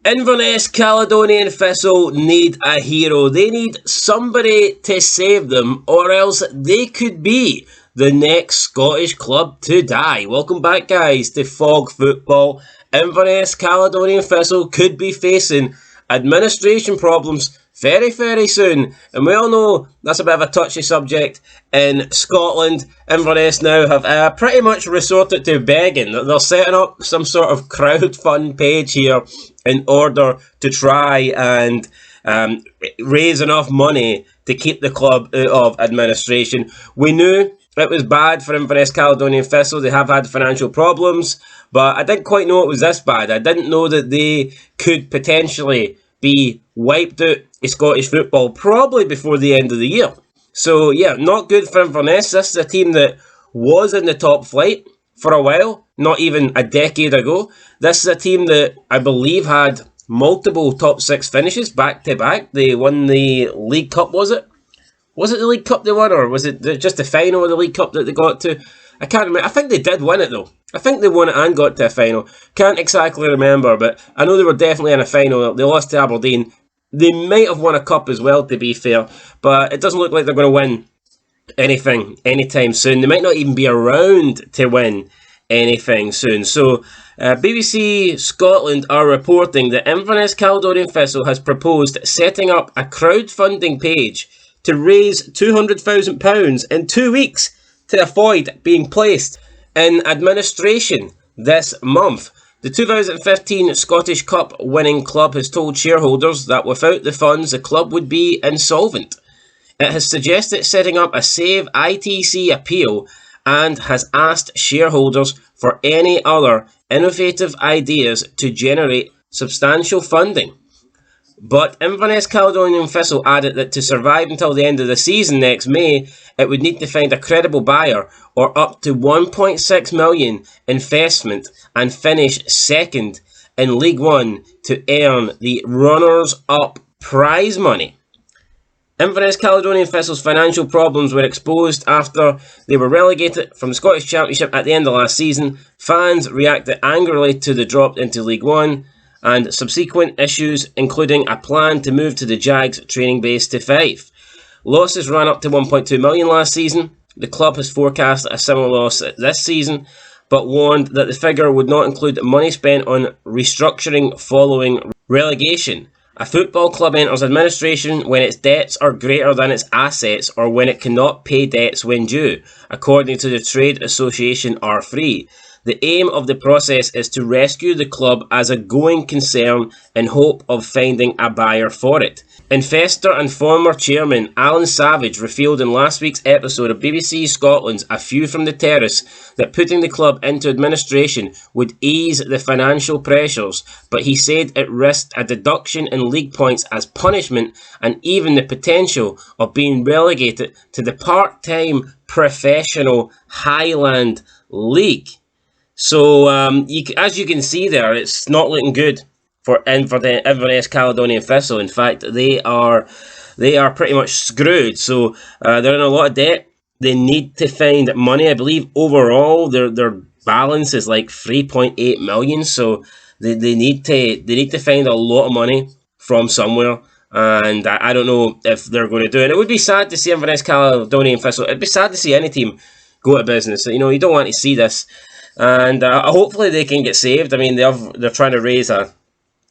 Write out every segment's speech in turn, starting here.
Inverness Caledonian Thistle need a hero. They need somebody to save them, or else they could be the next Scottish club to die. Welcome back, guys, to Fog Football. Inverness Caledonian Thistle could be facing administration problems very, very soon. And we all know that's a bit of a touchy subject in Scotland. Inverness now have pretty much resorted to begging. They're setting up some sort of crowdfund page here in order to try and raise enough money to keep the club out of administration. We knew it was bad for Inverness Caledonian Thistle. They have had financial problems, but I didn't quite know it was this bad. I didn't know that they could potentially be wiped out of Scottish football probably before the end of the year. So yeah, not good for Inverness. This is a team that was in the top flight for a while, not even a decade ago. This is a team that I believe had multiple top six finishes back to back. They won the League Cup, was it? Was it the League Cup they won, or was it just the final of the League Cup that they got to? I can't remember. I think they did win it, though. I think they won it and got to a final. Can't exactly remember, but I know they were definitely in a final. They lost to Aberdeen. They might have won a cup as well, to be fair, but it doesn't look like they're going to win anything anytime soon. They might not even be around to win anything soon. So BBC Scotland are reporting that Inverness Caledonian Thistle has proposed setting up a crowdfunding page to raise £200,000 in 2 weeks to avoid being placed in administration this month. The 2015 Scottish Cup winning club has told shareholders that without the funds the club would be insolvent. It has suggested setting up a Save ITC appeal and has asked shareholders for any other innovative ideas to generate substantial funding. But Inverness Caledonian Thistle added that to survive until the end of the season next May, it would need to find a credible buyer or up to 1.6 million investment and finish second in League One to earn the runners-up prize money. Inverness Caledonian Thistle's financial problems were exposed after they were relegated from the Scottish Championship at the end of last season. Fans reacted angrily to the drop into League One and subsequent issues, including a plan to move to the Jags training base to Fife. Losses ran up to 1.2 million last season. The club has forecast a similar loss this season, but warned that the figure would not include money spent on restructuring following relegation. A football club enters administration when its debts are greater than its assets or when it cannot pay debts when due, according to the trade association R3. The aim of the process is to rescue the club as a going concern in hope of finding a buyer for it. Investor and former chairman Alan Savage revealed in last week's episode of BBC Scotland's A View from the Terrace that putting the club into administration would ease the financial pressures, but he said it risked a deduction in league points as punishment and even the potential of being relegated to the part-time professional Highland League. So, as you can see there, it's not looking good for Inverness Caledonian Thistle. In fact, they are pretty much screwed. So, they're in a lot of debt. They need to find money. I believe overall their balance is like 3.8 million. So, they need to find a lot of money from somewhere. And I don't know if they're going to do it. It would be sad to see Inverness Caledonian Thistle. It'd be sad to see any team go out of business. You know, you don't want to see this. And hopefully they can get saved. I mean, they're trying to raise a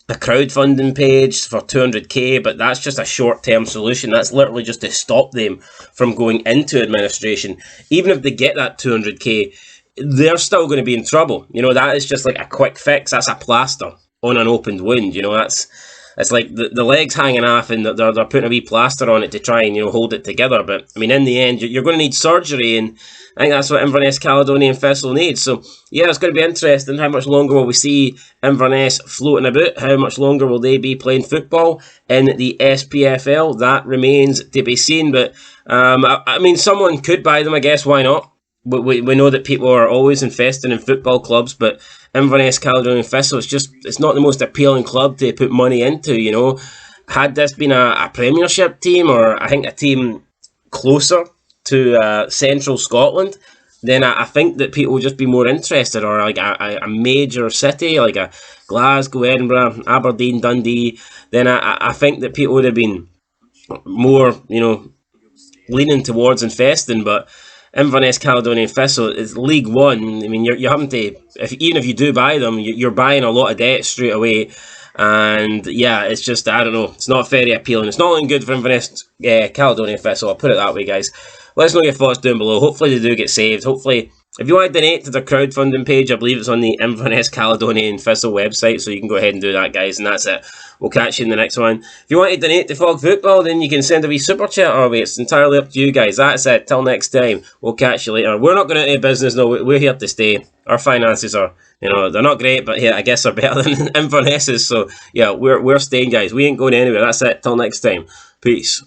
crowdfunding page for 200k, but that's just a short-term solution. That's literally just to stop them from going into administration. Even if they get that 200k, they're still going to be in trouble. You know, that is just like a quick fix. That's a plaster on an opened wound. You know, it's like the leg's hanging off and they're putting a wee plaster on it to try and, you know, hold it together. But, I mean, in the end, you're going to need surgery, and I think that's what Inverness Caledonian Thistle needs. So, yeah, it's going to be interesting. How much longer will we see Inverness floating about? How much longer will they be playing football in the SPFL? That remains to be seen. But, I mean, someone could buy them, I guess. Why not? We know that people are always investing in football clubs, but Inverness Caledonian Thistle, it's not the most appealing club to put money into, you know. Had this been a Premiership team, or I think a team closer to central Scotland, then I think that people would just be more interested, or like a major city like a Glasgow, Edinburgh, Aberdeen, Dundee, then I think that people would have been more, leaning towards investing. But Inverness Caledonian Thistle is League One. I mean, you're having to, even if you do buy them, you're buying a lot of debt straight away. And yeah, it's just, I don't know, it's not very appealing. It's not looking good for Inverness Caledonian Thistle, I'll put it that way, guys. Let us know your thoughts down below. Hopefully they do get saved. Hopefully, if you want to donate to the crowdfunding page, I believe it's on the Inverness Caledonian Thistle website, so you can go ahead and do that, guys, and that's it. We'll catch you in the next one. If you want to donate to Fog Football, then you can send a wee super chat our way. It's entirely up to you guys. That's it. Till next time. We'll catch you later. We're not going into business, no. We're here to stay. Our finances are, they're not great, but yeah, I guess they're better than Inverness's. So yeah, we're staying, guys. We ain't going anywhere. That's it. Till next time. Peace.